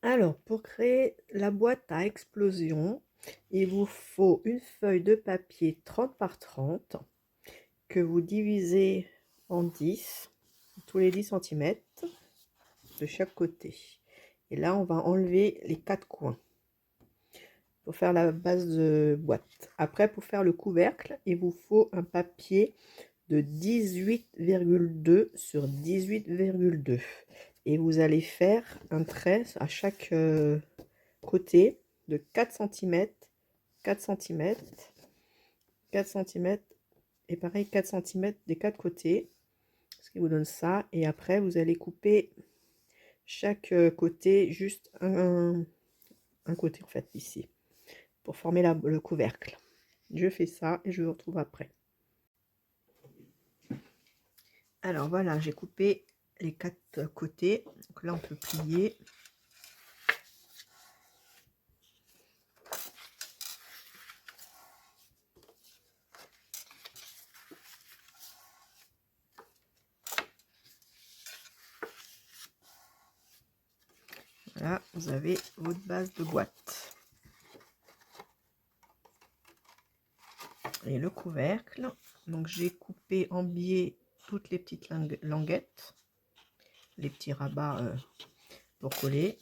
Alors, pour créer la boîte à explosion, il vous faut une feuille de papier 30 par 30 que vous divisez en 10, tous les 10 centimètres de chaque côté. Et là, on va enlever les 4 coins pour faire la base de boîte. Après, pour faire le couvercle, il vous faut un papier de 18,2 sur 18,2. Et vous allez faire un trait à chaque côté de 4 centimètres, 4 centimètres, 4 centimètres et pareil 4 centimètres des 4 côtés, ce qui vous donne ça. Et après, vous allez couper chaque côté juste un côté en fait ici pour former le couvercle. Je fais ça et je vous retrouve après. Alors voilà, j'ai coupé les 4 côtés. Donc là, on peut plier. Voilà, vous avez votre base de boîte. Et le couvercle. Donc j'ai coupé en biais toutes les petites languettes, les petits rabats pour coller.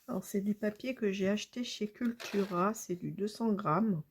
Alors c'est du papier que j'ai acheté chez Cultura, c'est du 200 grammes.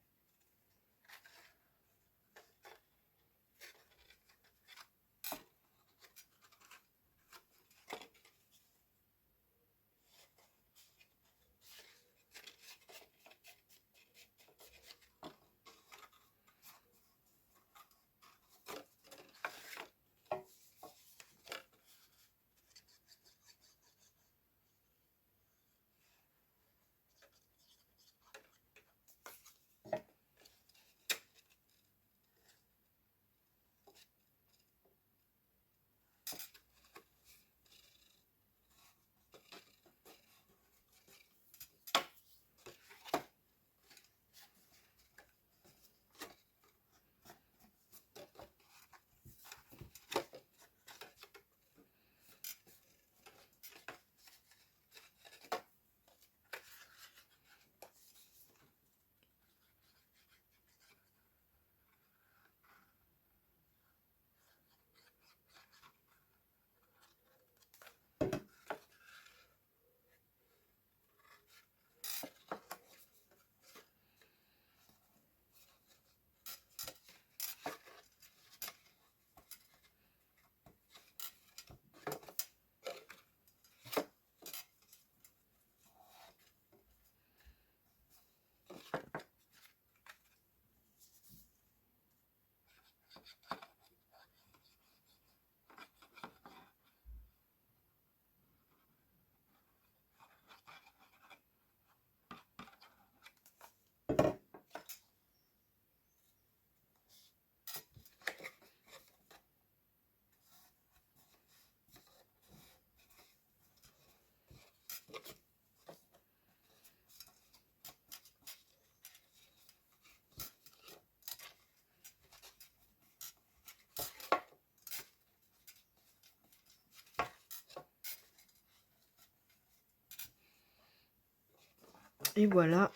Et voilà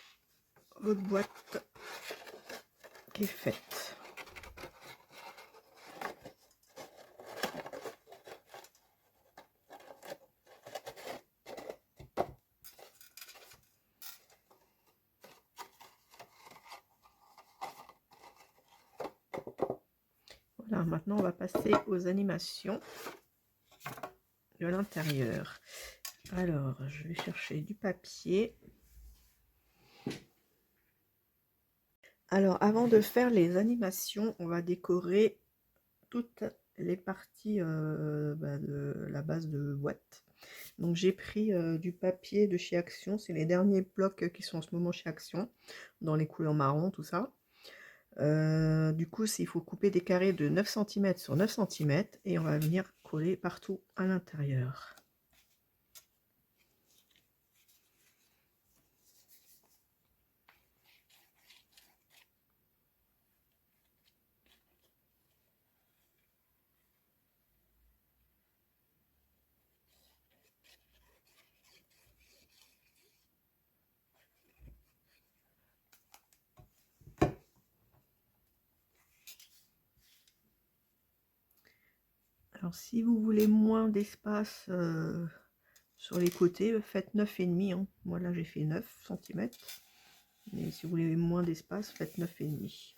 votre boîte qui est faite. Voilà, maintenant on va passer aux animations de l'intérieur. Alors, je vais chercher du papier. Alors, avant de faire les animations, on va décorer toutes les parties de la base de boîte. Donc, j'ai pris du papier de chez Action. C'est les derniers blocs qui sont en ce moment chez Action, dans les couleurs marron, tout ça. Du coup, il faut couper des carrés de 9 cm sur 9 cm et on va venir coller partout à l'intérieur. Alors, si vous voulez moins d'espace sur les côtés, faites 9,5. Hein. Moi, là, j'ai fait 9 cm. Mais si vous voulez moins d'espace, faites 9,5.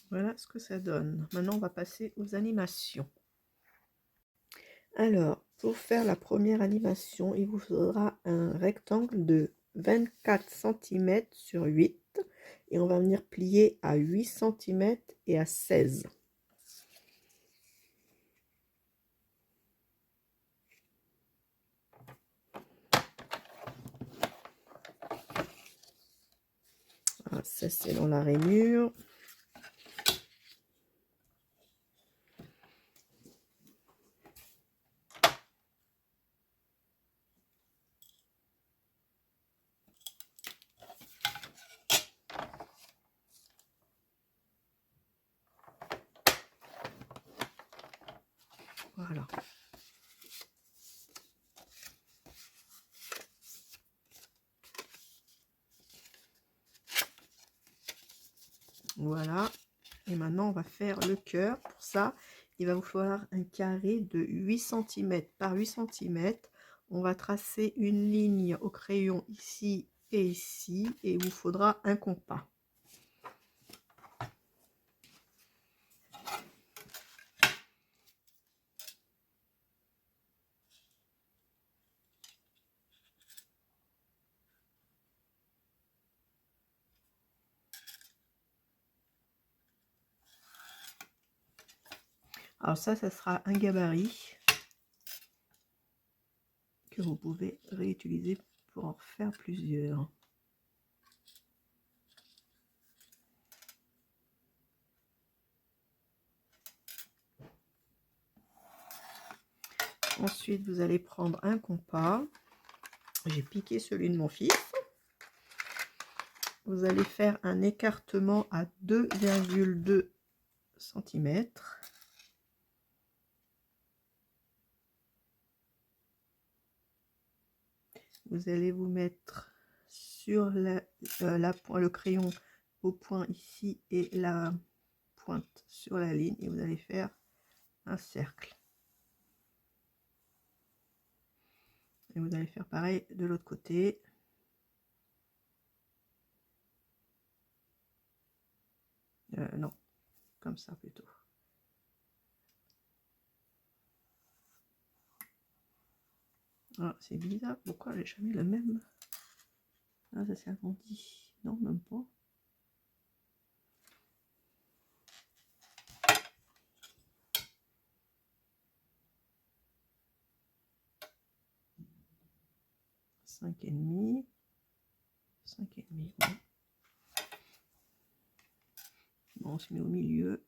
Voilà ce que ça donne. Maintenant, on va passer aux animations. Alors, pour faire la première animation, il vous faudra un rectangle de 24 cm sur 8 et on va venir plier à 8 cm et à 16. Voilà, ça c'est dans la rainure. Voilà. Voilà. Et maintenant, on va faire le cœur. Pour ça, il va vous falloir un carré de 8 cm par 8 cm. On va tracer une ligne au crayon ici et ici. Et il vous faudra un compas. Alors ça sera un gabarit que vous pouvez réutiliser pour en faire plusieurs. Ensuite, vous allez prendre un compas. J'ai piqué celui de mon fils. Vous allez faire un écartement à 2,2 cm. Vous allez vous mettre sur le crayon au point ici et la pointe sur la ligne et vous allez faire un cercle. Et vous allez faire pareil de l'autre côté. Non, comme ça plutôt. Ah, c'est bizarre, pourquoi j'ai jamais le même? Ah, ça s'est agrandi. Non, même pas. Cinq et demi. 5,5. Ouais. Bon, on se met au milieu.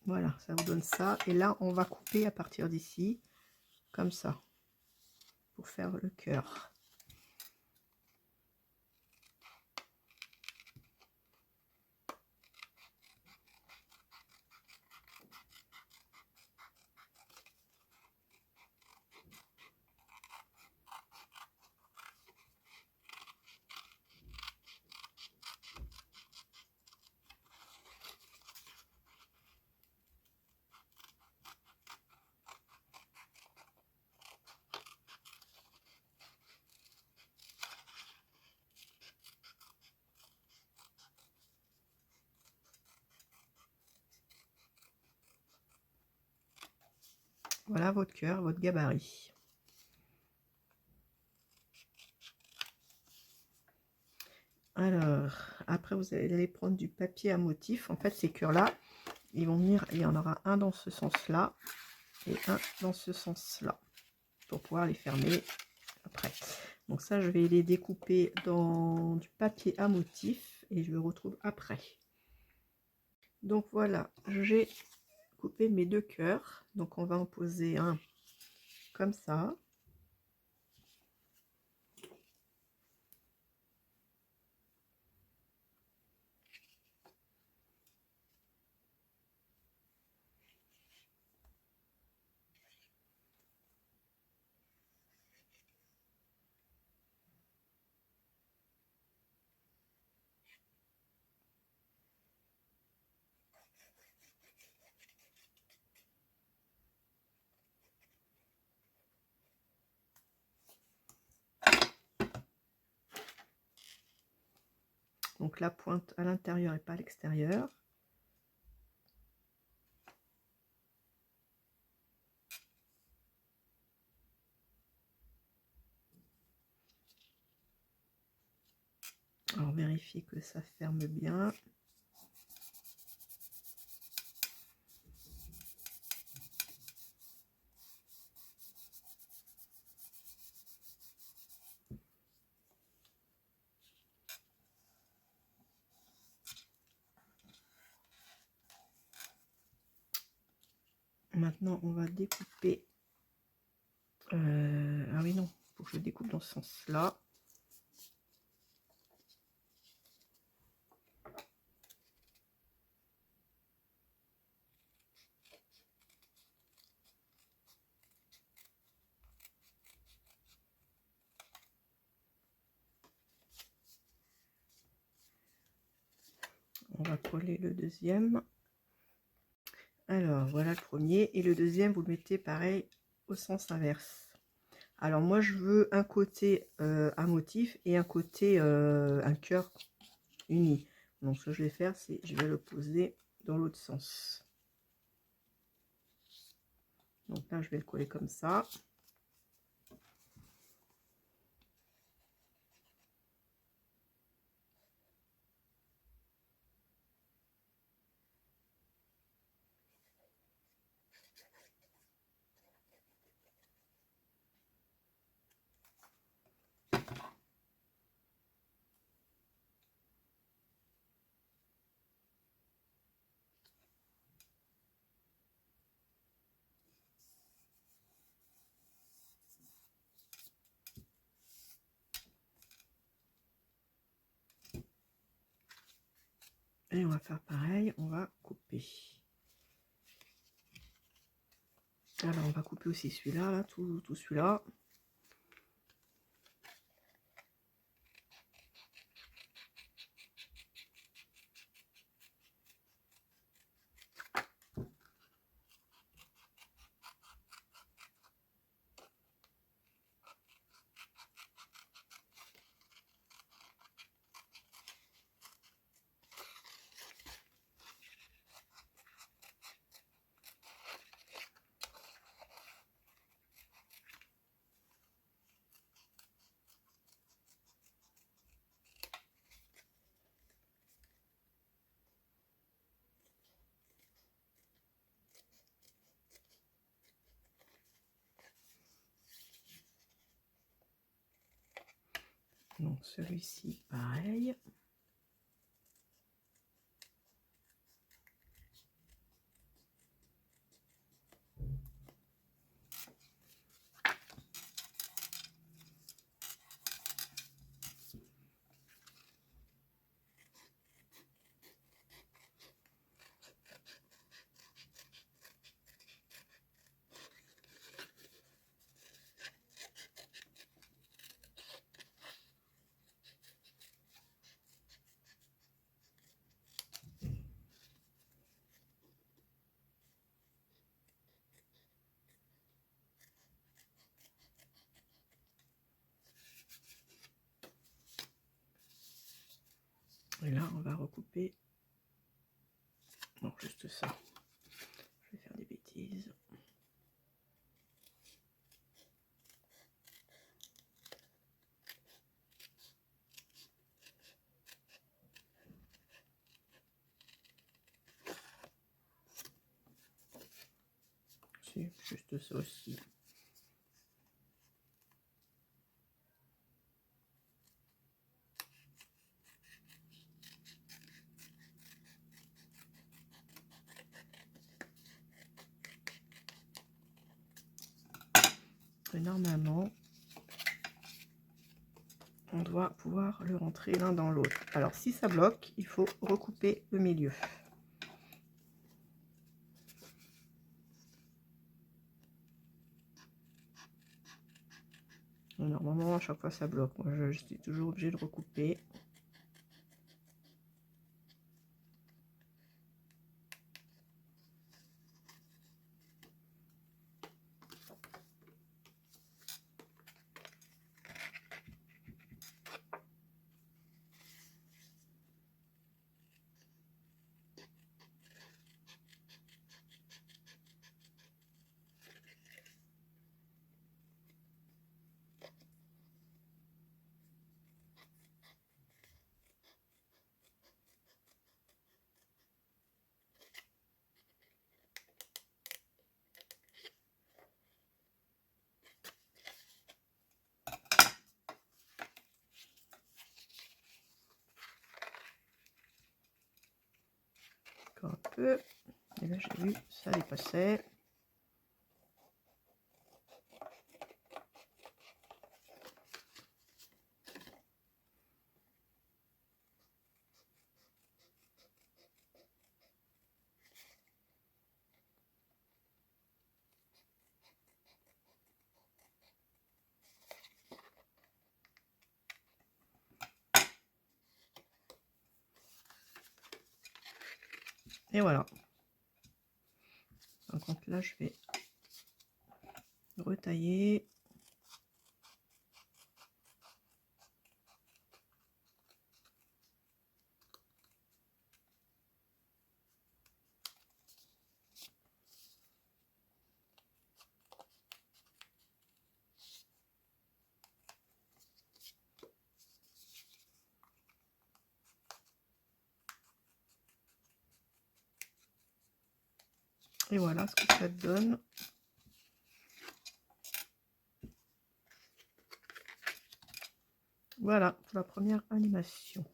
Voilà, ça vous donne ça. Et là, on va couper à partir d'ici, comme ça, pour faire le cœur. Voilà votre cœur, votre gabarit. Alors, après, vous allez prendre du papier à motif. En fait, ces cœurs-là, ils vont venir, il y en aura un dans ce sens-là et un dans ce sens-là, pour pouvoir les fermer après. Donc ça, je vais les découper dans du papier à motif et je le retrouve après. Donc voilà, j'ai coupé mes deux cœurs. Donc on va en poser un comme ça. Donc la pointe à l'intérieur et pas à l'extérieur. Alors vérifiez que ça ferme bien. Maintenant, on va découper Ah oui, non, faut que je découpe dans ce sens-là. On va coller le deuxième. Alors, voilà le premier. Et le deuxième, vous le mettez pareil au sens inverse. Alors, moi, je veux un côté un motif et un côté un cœur uni. Donc, ce que je vais faire, c'est je vais le poser dans l'autre sens. Donc là, je vais le coller comme ça. Et on va faire pareil, on va couper. Alors, on va couper aussi celui-là, là, tout celui-là. Donc celui-ci, pareil. Et là, on va recouper. Non, juste ça. Je vais faire des bêtises. C'est juste ça aussi. Et normalement, on doit pouvoir le rentrer l'un dans l'autre. Alors, si ça bloque, il faut recouper le milieu. Normalement, à chaque fois, ça bloque. Moi, je suis toujours obligée de recouper. Encore un peu. Et là, j'ai vu, ça dépassait. Et voilà. Par contre là, je vais retailler. Et voilà ce que ça donne. Voilà pour la première animation.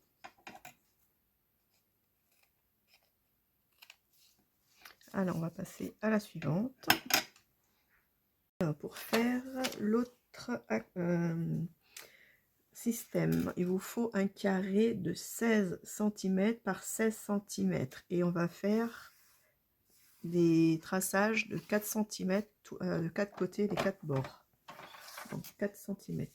Alors, on va passer à la suivante. Alors, pour faire l'autre système, il vous faut un carré de 16 cm par 16 cm. Et on va faire des traçages de 4 cm de 4 côtés, les 4 bords. Donc 4 cm.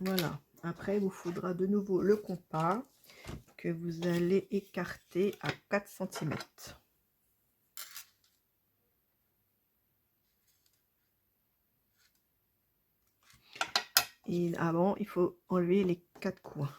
Voilà. Après, il vous faudra de nouveau le compas que vous allez écarter à 4 cm. Et avant, il faut enlever les 4 coins.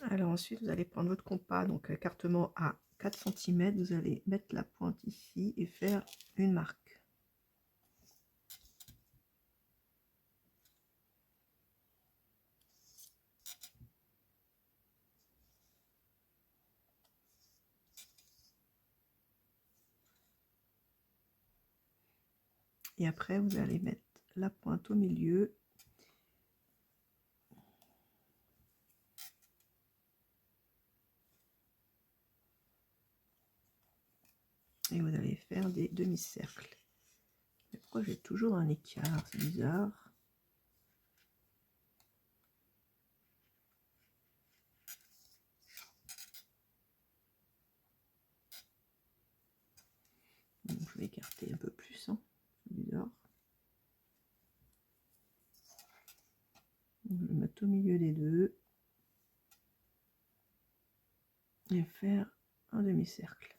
Alors ensuite, vous allez prendre votre compas, donc écartement à 4 cm, vous allez mettre la pointe ici et faire une marque. Et après, vous allez mettre la pointe au milieu. Et vous allez faire des demi-cercles. Pourquoi j'ai toujours un écart? C'est bizarre. Donc, je vais écarter un peu plus. Hein. C'est bizarre. Donc, je vais mettre au milieu des deux. Et faire un demi-cercle.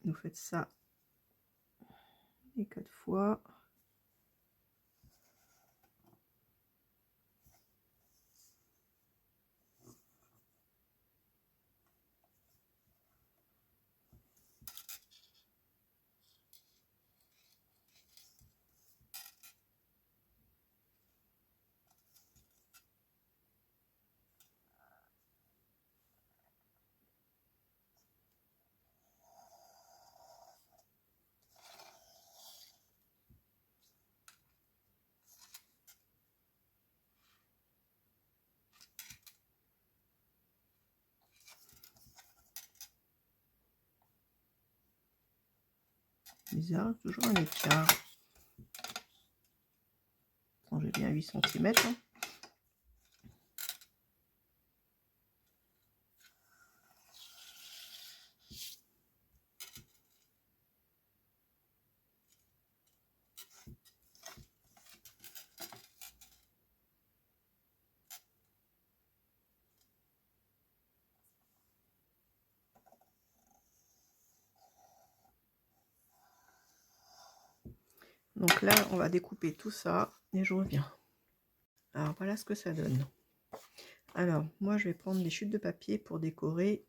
Vous faites ça les 4 fois. Bizarre, toujours un écart. Bon, j'ai bien 8 cm. Hein. Donc là, on va découper tout ça et je reviens. Alors voilà ce que ça donne. Alors, moi, je vais prendre des chutes de papier pour décorer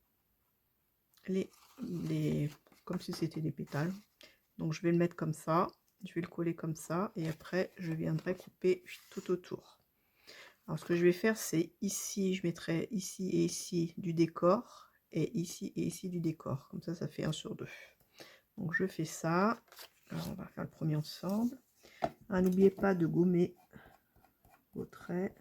les comme si c'était des pétales. Donc, je vais le mettre comme ça. Je vais le coller comme ça. Et après, je viendrai couper tout autour. Alors, ce que je vais faire, c'est ici, je mettrai ici et ici du décor. Et ici du décor. Comme ça fait 1 sur 2. Donc, je fais ça. Alors, on va faire le premier ensemble. Ah, n'oubliez pas de gommer vos traits.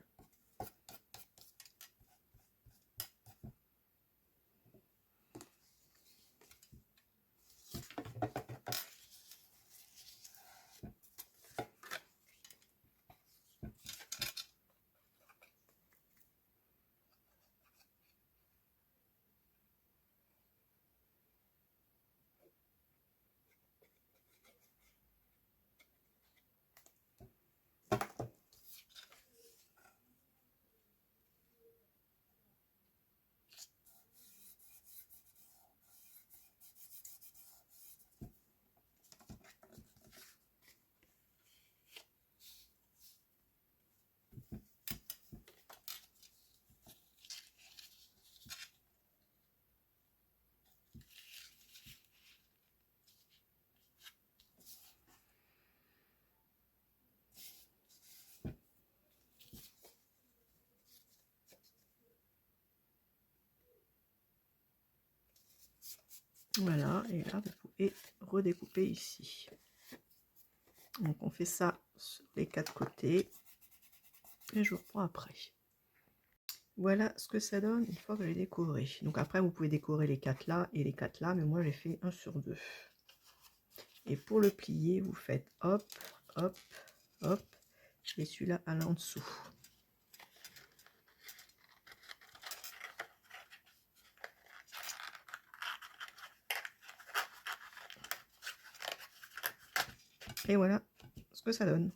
Voilà, et là, vous pouvez redécouper ici. Donc, on fait ça sur les 4 côtés. Et je vous reprends après. Voilà ce que ça donne une fois que j'ai décoré. Donc, après, vous pouvez décorer les 4 là et les 4 là. Mais moi, j'ai fait 1 sur 2. Et pour le plier, vous faites hop, hop, hop. Et celui-là à l'en dessous. Et voilà ce que ça donne.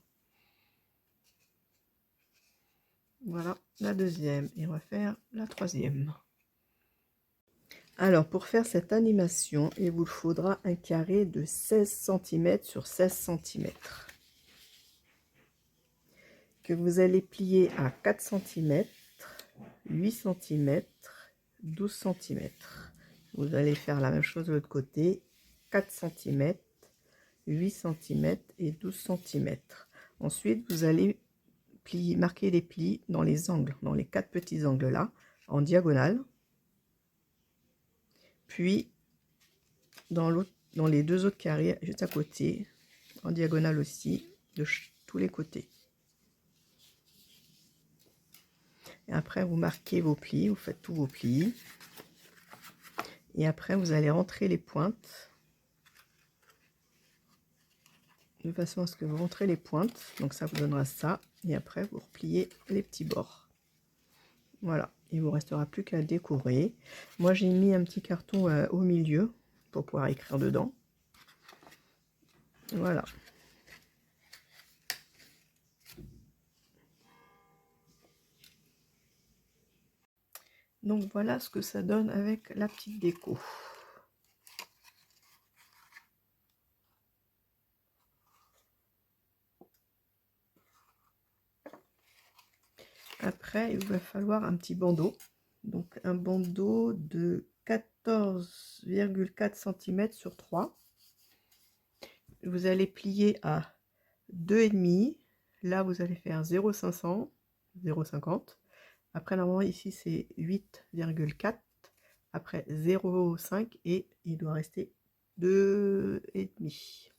Voilà la deuxième. Et on va faire la troisième. Alors, pour faire cette animation, il vous faudra un carré de 16 cm sur 16 cm. Que vous allez plier à 4 cm, 8 cm, 12 cm. Vous allez faire la même chose de l'autre côté. 4 cm, 8 cm et 12 cm. Ensuite, vous allez marquer les plis dans les angles, dans les 4 petits angles là, en diagonale. Puis, dans les 2 autres carrés juste à côté, en diagonale aussi, de tous les côtés. Et après, vous marquez vos plis, vous faites tous vos plis. Et après, vous allez rentrer les pointes. De façon à ce que vous rentrez les pointes. Donc ça vous donnera ça. Et après, vous repliez les petits bords. Voilà. Il vous restera plus qu'à décorer. Moi, j'ai mis un petit carton au milieu pour pouvoir écrire dedans. Voilà. Donc voilà ce que ça donne avec la petite déco. Après, il va falloir un petit bandeau. Donc un bandeau de 14,4 cm sur 3. Vous allez plier à 2,5. Là, vous allez faire 0,500, 0,50. Après, normalement, ici, c'est 8,4. Après, 0,5 et il doit rester 2,5.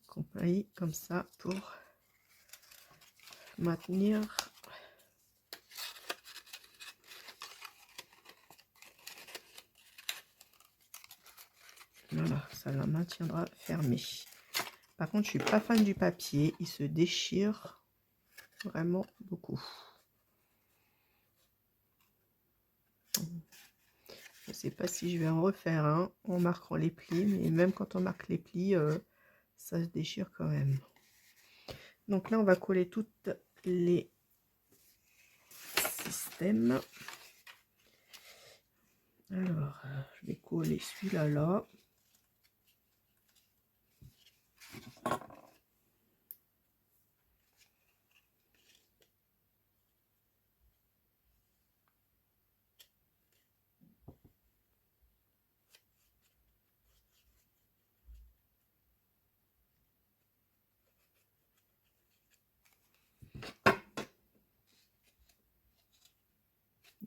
Compagnie comme ça pour maintenir. Voilà, ça la maintiendra fermée. Par contre, je suis pas fan du papier, il se déchire vraiment beaucoup. Je ne sais pas si je vais en refaire un en marquant les plis, mais même quand on marque les plis, ça se déchire quand même. Donc là, on va coller toutes les systèmes. Alors, je vais coller celui-là là.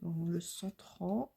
Dans le centrant.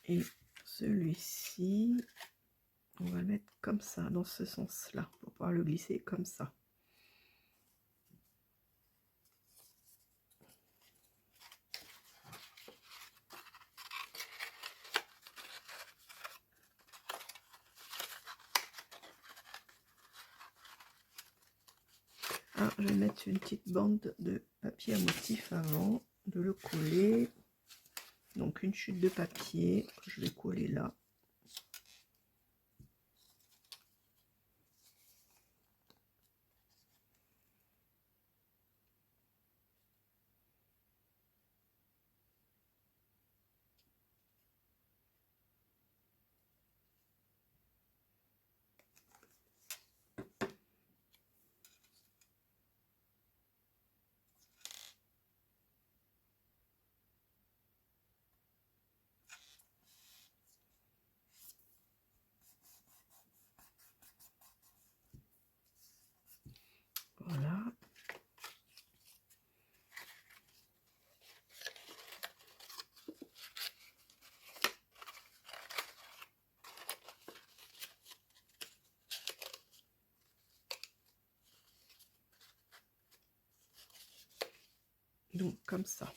Et celui-ci, on va le mettre comme ça, dans ce sens-là, pour pouvoir le glisser comme ça. Ah, je vais mettre une petite bande de papier à motif avant de le coller. Donc une chute de papier que je vais coller là. Voilà. Donc comme ça.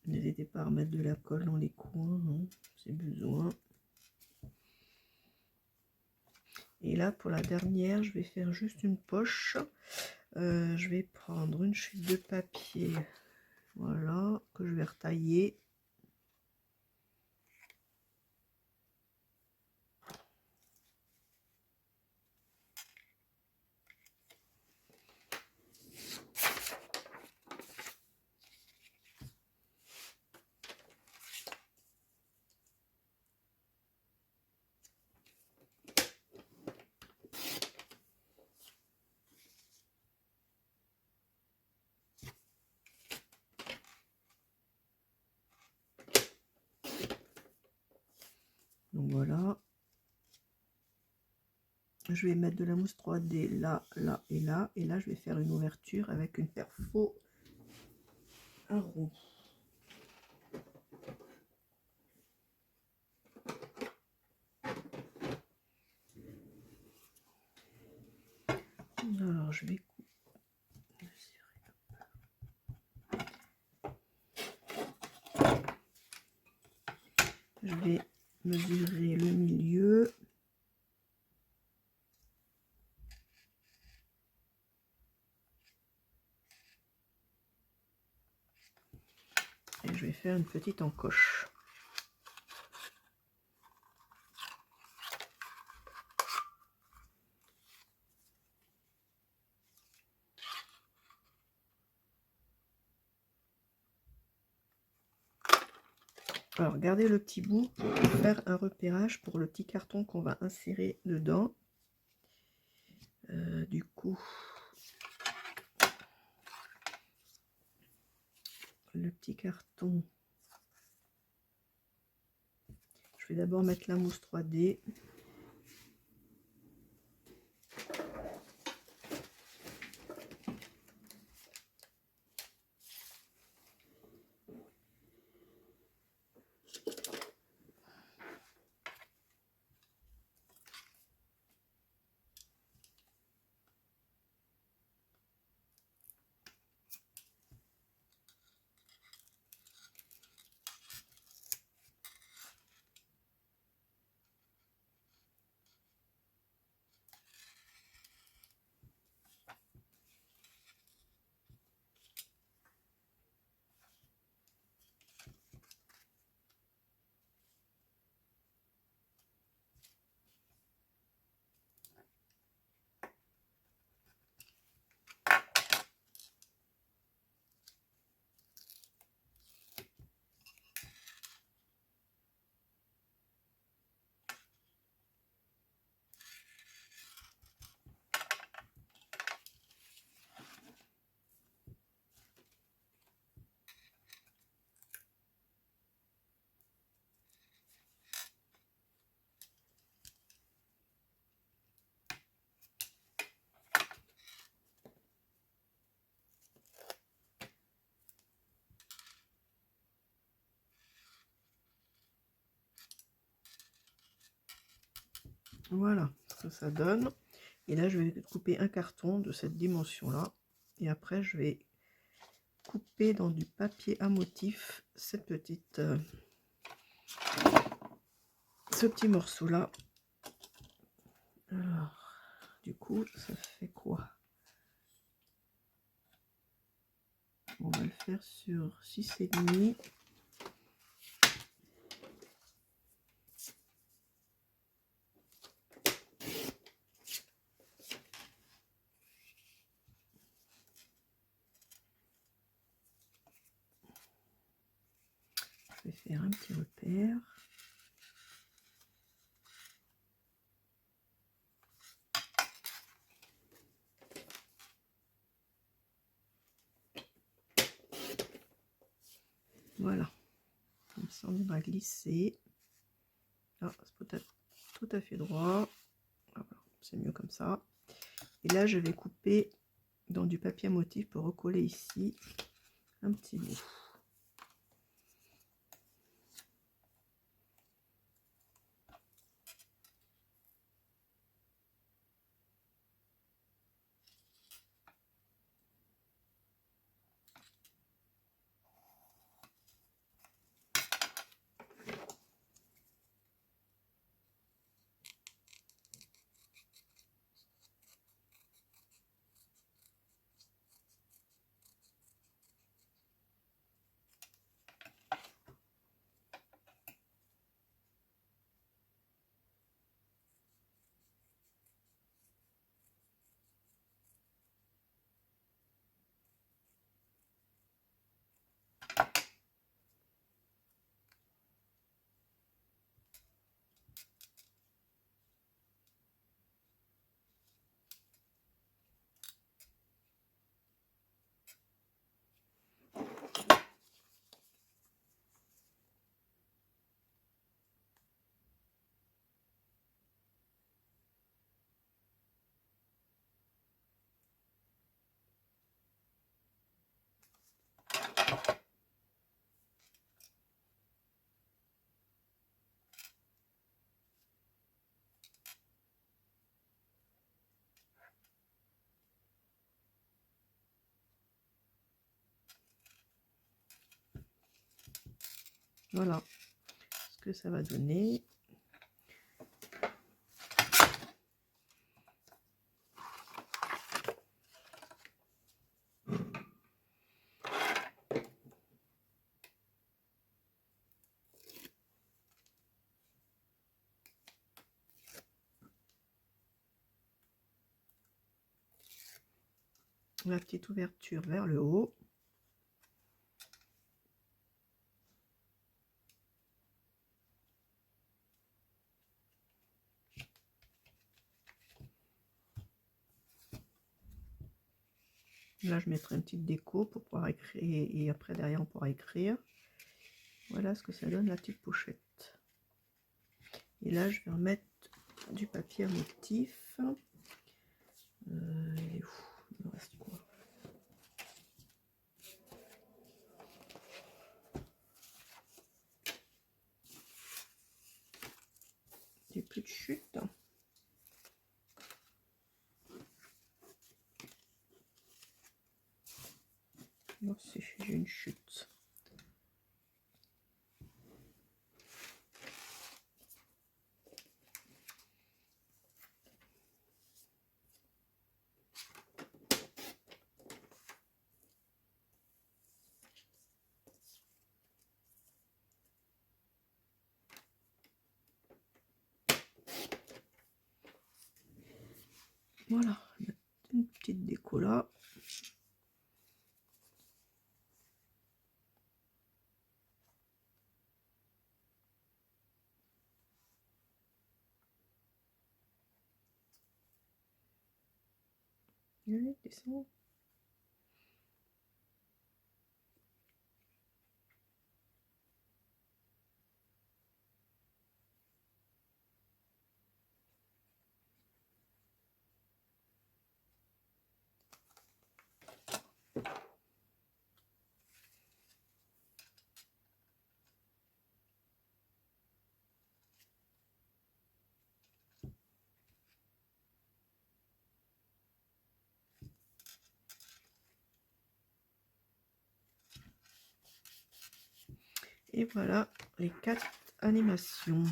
N'hésitez pas à remettre de la colle dans les coins, hein, si besoin. Et là, pour la dernière, je vais faire juste une poche. Je vais prendre une chute de papier, voilà, que je vais retailler. Donc voilà. Je vais mettre de la mousse 3D là, là et là. Et là, je vais faire une ouverture avec une perfo, un rond. Alors, je vais mesurer le milieu. Et je vais faire une petite encoche. Alors, gardez le petit bout pour faire un repérage pour le petit carton qu'on va insérer dedans. Du coup, le petit carton, je vais d'abord mettre la mousse 3D. Voilà ce que ça donne. Et là, je vais couper un carton de cette dimension-là. Et après, je vais couper dans du papier à motif cette petite, ce petit morceau-là. Alors, du coup, ça fait quoi? On va le faire sur 6,5. Je vais faire un petit repère. Voilà, comme ça on va glisser. Ah, c'est peut-être tout à fait droit. Voilà, c'est mieux comme ça. Et là, je vais couper dans du papier à motif pour recoller ici un petit bout. Voilà ce que ça va donner. La petite ouverture vers le haut. Là, je mettrai une petite déco pour pouvoir écrire, et après derrière on pourra écrire. Voilà ce que ça donne la petite pochette. Et là, je vais remettre du papier à motif. Il me reste quoi? J'ai plus de chute. Non, si j'ai une chute. Voilà, une petite déco là. Allez, descends. Et voilà les 4 animations.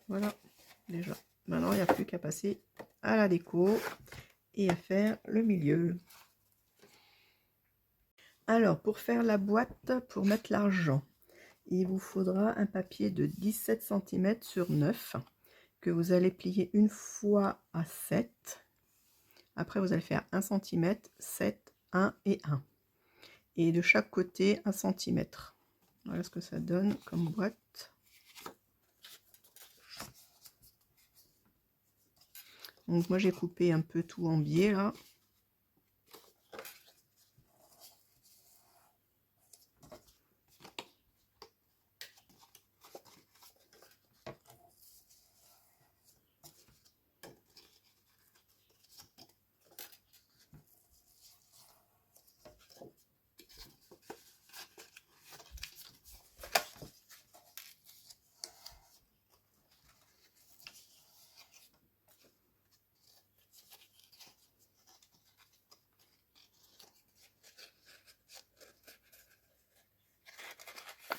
Voilà, déjà. Maintenant, il n'y a plus qu'à passer à la déco et à faire le milieu. Alors, pour faire la boîte, pour mettre l'argent, il vous faudra un papier de 17 cm sur 9 que vous allez plier une fois à 7. Après, vous allez faire 1 cm, 7, 1 et 1. Et de chaque côté, 1 cm. Voilà ce que ça donne comme boîte. Donc moi j'ai coupé un peu tout en biais là.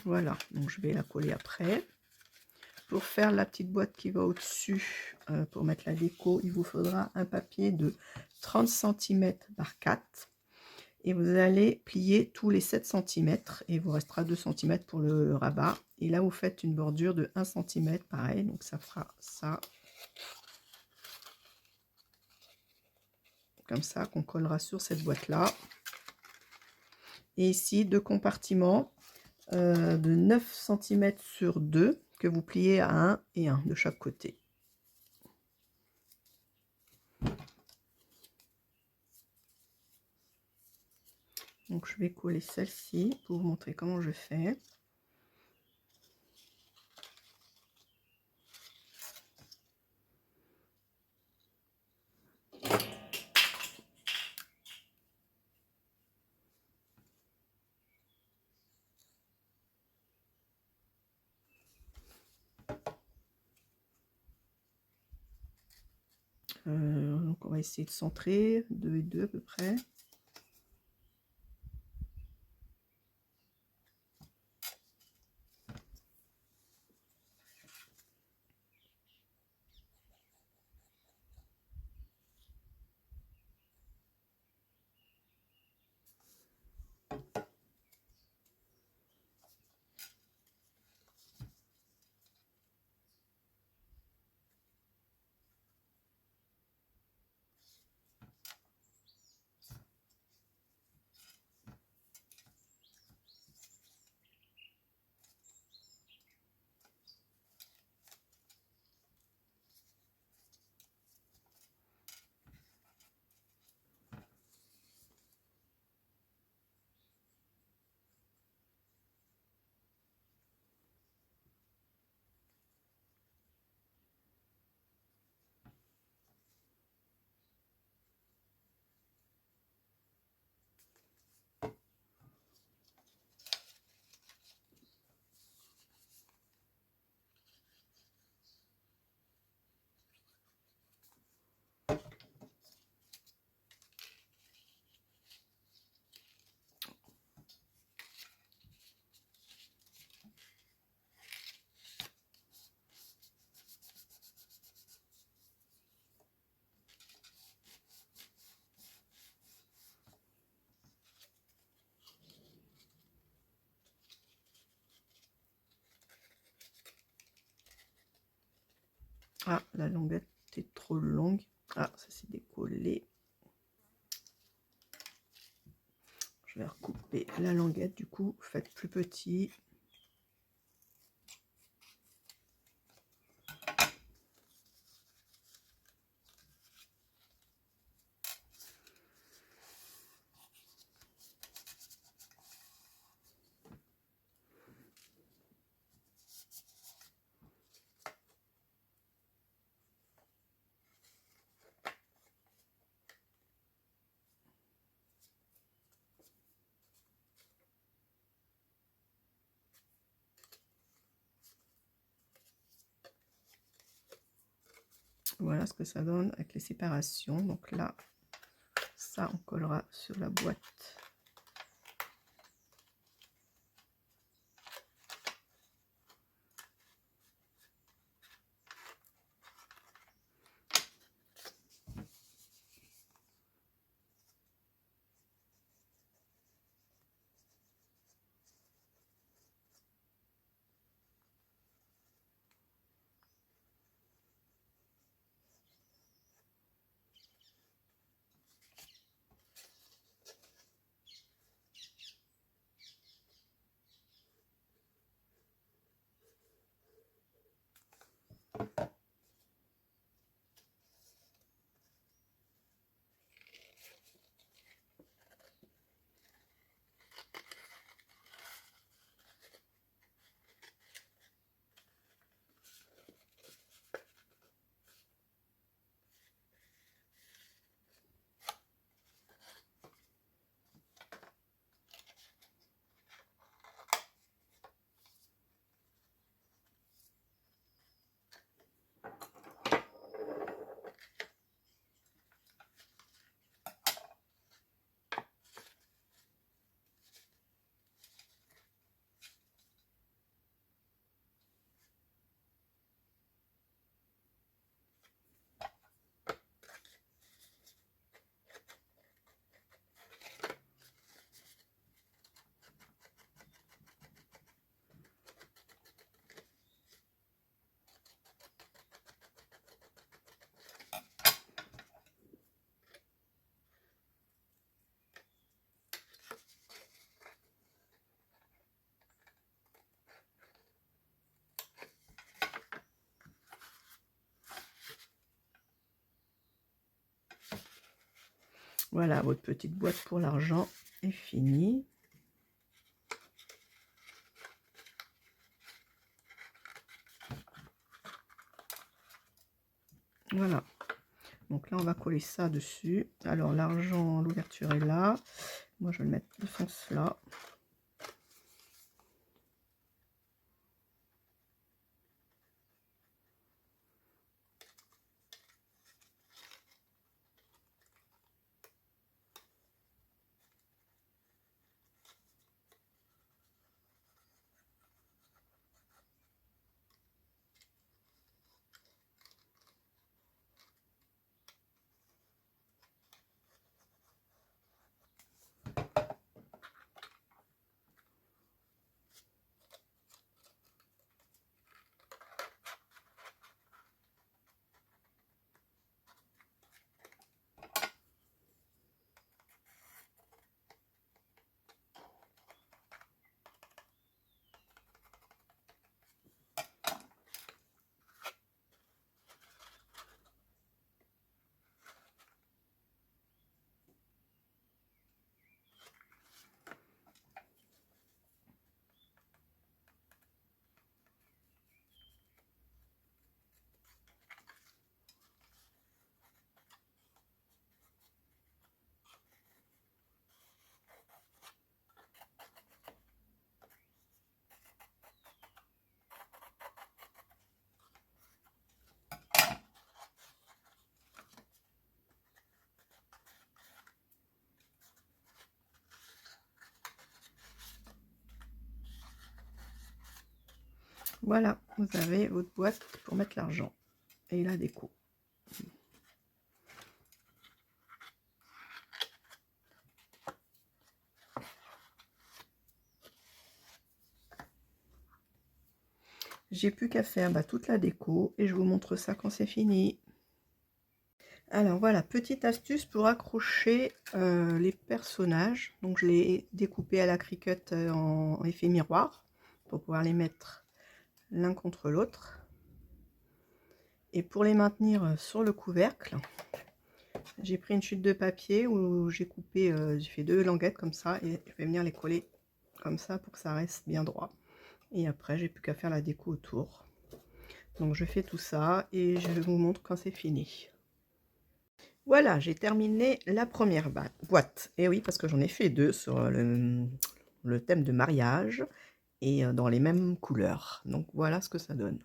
Voilà, donc je vais la coller après. Pour faire la petite boîte qui va au-dessus, pour mettre la déco, il vous faudra un papier de 30 cm par 4. Et vous allez plier tous les 7 cm et il vous restera 2 cm pour le rabat. Et là, vous faites une bordure de 1 cm, pareil, donc ça fera ça. Comme ça, qu'on collera sur cette boîte-là. Et ici, 2 compartiments de 9 cm sur 2 que vous pliez à 1 et 1 de chaque côté. Donc je vais coller celle-ci pour vous montrer comment je fais. Donc on va essayer de centrer 2 et 2 à peu près. Ah, la languette est trop longue. Ah, ça s'est décollé. Je vais recouper la languette, du coup, faites plus petit. Voilà ce que ça donne avec les séparations. Donc là, ça, on collera sur la boîte. Voilà, votre petite boîte pour l'argent est finie. Voilà. Donc là, on va coller ça dessus. Alors, l'argent, l'ouverture est là. Moi, je vais le mettre de ce sens là. Voilà, vous avez votre boîte pour mettre l'argent et la déco. J'ai plus qu'à faire toute la déco et je vous montre ça quand c'est fini. Alors voilà, petite astuce pour accrocher les personnages. Donc je l'ai découpé à la Cricut en effet miroir pour pouvoir les mettre l'un contre l'autre. Et pour les maintenir sur le couvercle, j'ai pris une chute de papier où j'ai coupé, j'ai fait 2 languettes comme ça et je vais venir les coller comme ça pour que ça reste bien droit. Et après, j'ai plus qu'à faire la déco autour. Donc je fais tout ça et je vous montre quand c'est fini. Voilà, j'ai terminé la première boîte. Et oui, parce que j'en ai fait 2 sur le thème de mariage et dans les mêmes couleurs. Donc voilà ce que ça donne.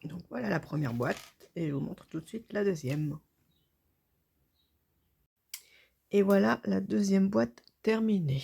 Donc voilà la première boîte et je vous montre tout de suite la deuxième. Et voilà la deuxième boîte terminée.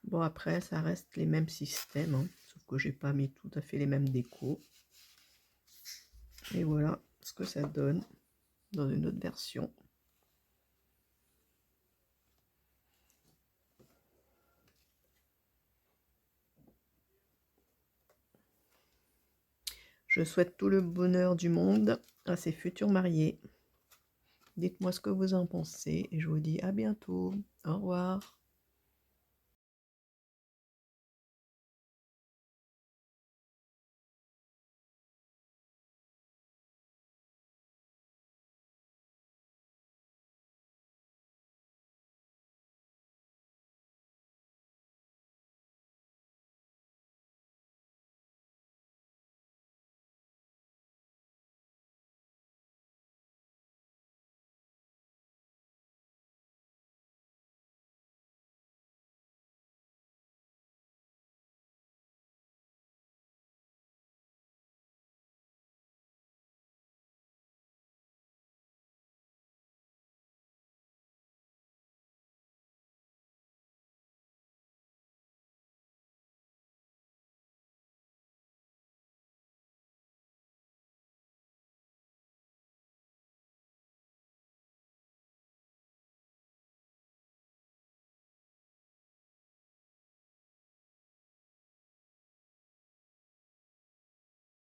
Bon après ça reste les mêmes systèmes, hein, sauf que j'ai pas mis tout à fait les mêmes décos. Et voilà ce que ça donne dans une autre version. Je souhaite tout le bonheur du monde à ces futurs mariés. Dites-moi ce que vous en pensez et je vous dis à bientôt. Au revoir.